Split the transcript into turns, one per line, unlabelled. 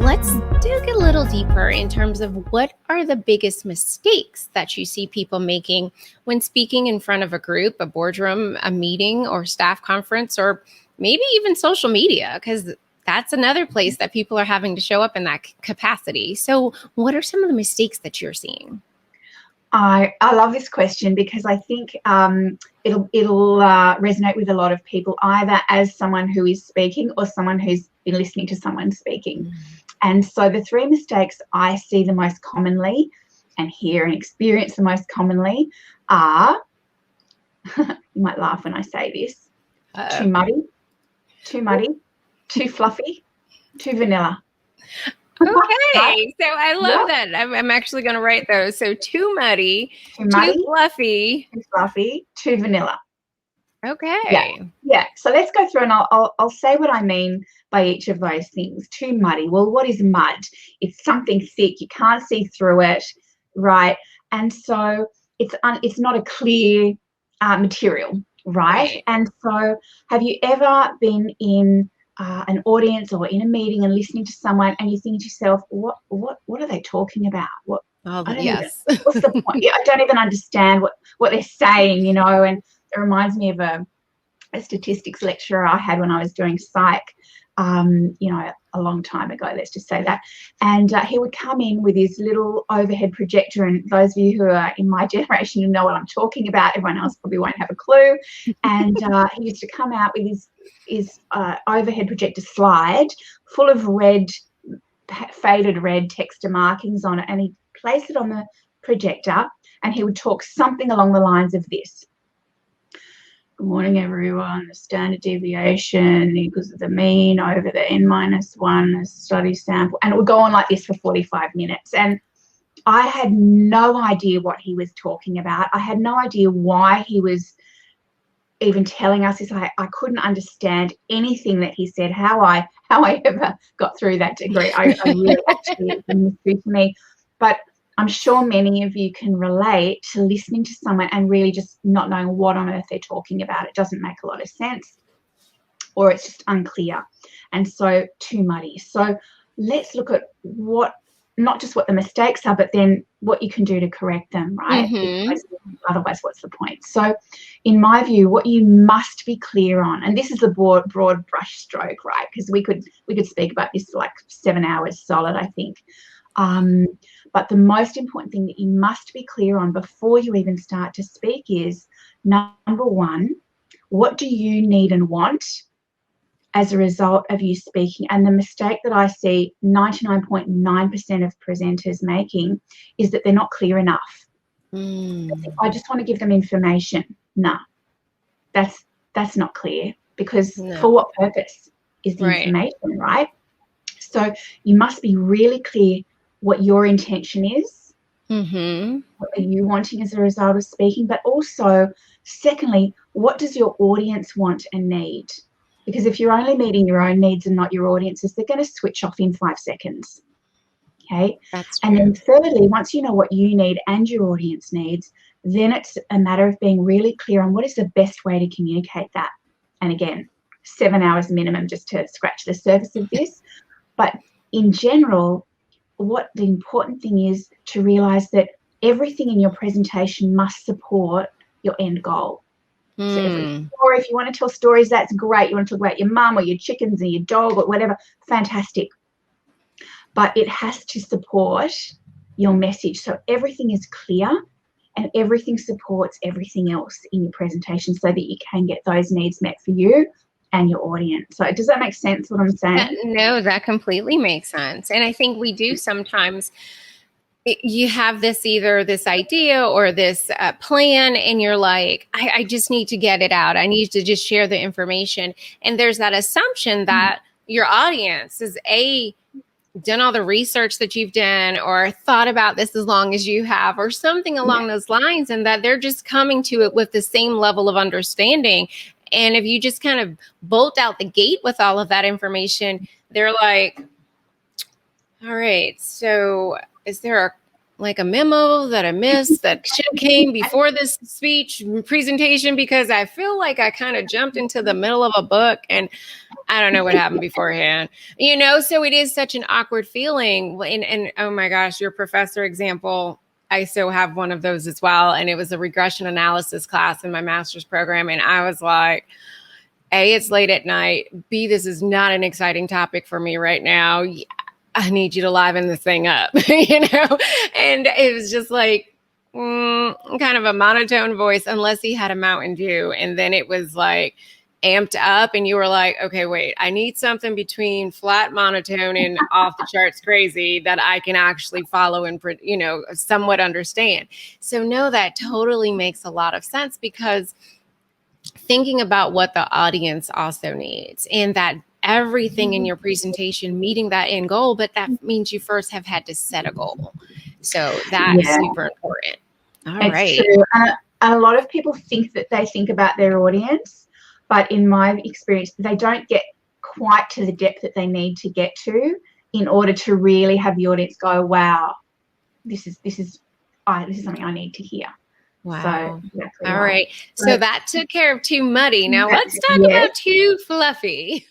let's dig a little deeper in terms of what are the biggest mistakes that you see people making when speaking in front of a group, a boardroom, a meeting, or staff conference, or maybe even social media, because that's another place that people are having to show up in that capacity. So what are some of the mistakes that you're seeing?
I love this question because I think it'll resonate with a lot of people, either as someone who is speaking or someone who's been listening to someone speaking. And so the three mistakes I see the most commonly and hear and experience the most commonly are, you might laugh when I say this, too muddy, too fluffy, too vanilla.
Okay, so I love that. I'm actually going to write those. So too muddy, too
fluffy, too vanilla.
Okay.
Yeah. So let's go through and I'll say what I mean by each of those things. Too muddy. Well, what is mud? It's something thick. You can't see through it, right? And so it's not a clear material, right? And so have you ever been in an audience or in a meeting and listening to someone and you think to yourself, what are they talking about? What's the point? Yeah, I don't even understand what they're saying, you know. And it reminds me of a statistics lecturer I had when I was doing psych, you know, a long time ago, let's just say that. And he would come in with his little overhead projector, and those of you who are in my generation, you know what I'm talking about. Everyone else probably won't have a clue. And he used to come out with his overhead projector slide full of red, faded red texture markings on it, and he'd place it on the projector and he would talk something along the lines of this. Good morning, everyone. The standard deviation equals the mean over the n-1 study sample. And it would go on like this for 45 minutes. And I had no idea what he was talking about. I had no idea why he was even telling us this. I couldn't understand anything that he said, how I ever got through that degree. I really actually, it's a mystery to me. But I'm sure many of you can relate to listening to someone and really just not knowing what on earth they're talking about. It doesn't make a lot of sense, or it's just unclear, and so too muddy. So let's look at not just what the mistakes are, but then what you can do to correct them, right? Because otherwise, what's the point? So in my view, what you must be clear on, and this is a broad brush stroke, right? Because we could speak about this for like 7 hours solid, I think. But the most important thing that you must be clear on before you even start to speak is, number one, what do you need and want as a result of you speaking? And the mistake that I see 99.9% of presenters making is that they're not clear enough. I just want to give them information. No, that's not clear, because for what purpose is the information, right? So you must be really clear what your intention is. What are you wanting as a result of speaking? But also, secondly, what does your audience want and need? Because if you're only meeting your own needs and not your audience's, they're going to switch off in 5 seconds. Okay.
That's true.
And then thirdly, once you know what you need and your audience needs, then it's a matter of being really clear on what is the best way to communicate that. And again, 7 hours minimum just to scratch the surface of this. But in general, what the important thing is to realize that everything in your presentation must support your end goal. So every story, if you want to tell stories, that's great. You want to talk about your mum or your chickens or your dog or whatever, fantastic. But it has to support your message. So everything is clear and everything supports everything else in your presentation so that you can get those needs met for you and your audience. So does that make sense, what I'm saying?
No, that completely makes sense. And I think we do sometimes, you have this idea or this plan, and you're like, I just need to get it out. I need to just share the information. And there's that assumption that your audience is done all the research that you've done or thought about this as long as you have or something along those lines, and that they're just coming to it with the same level of understanding. And if you just kind of bolt out the gate with all of that information, they're like, all right, so is there like a memo that I missed that should have came before this speech presentation? Because I feel like I kind of jumped into the middle of a book and I don't know what happened beforehand, so it is such an awkward feeling. And oh my gosh, your professor example, I so have one of those as well. And it was a regression analysis class in my master's program. And I was like, A, it's late at night. B, this is not an exciting topic for me right now. I need you to liven this thing up, And it was just like kind of a monotone voice, unless he had a Mountain Dew. And then it was like amped up and you were like, okay, wait, I need something between flat monotone and off the charts crazy that I can actually follow and, somewhat understand. So no, that totally makes a lot of sense, because thinking about what the audience also needs, and that everything in your presentation meeting that end goal, but that means you first have had to set a goal. So that's super important. All right.
True. And a lot of people think that they think about their audience, but in my experience, they don't get quite to the depth that they need to get to in order to really have the audience go, wow, this is something I need to hear.
Wow.
So, exactly
all right. So that took care of too muddy. Now let's talk about too fluffy.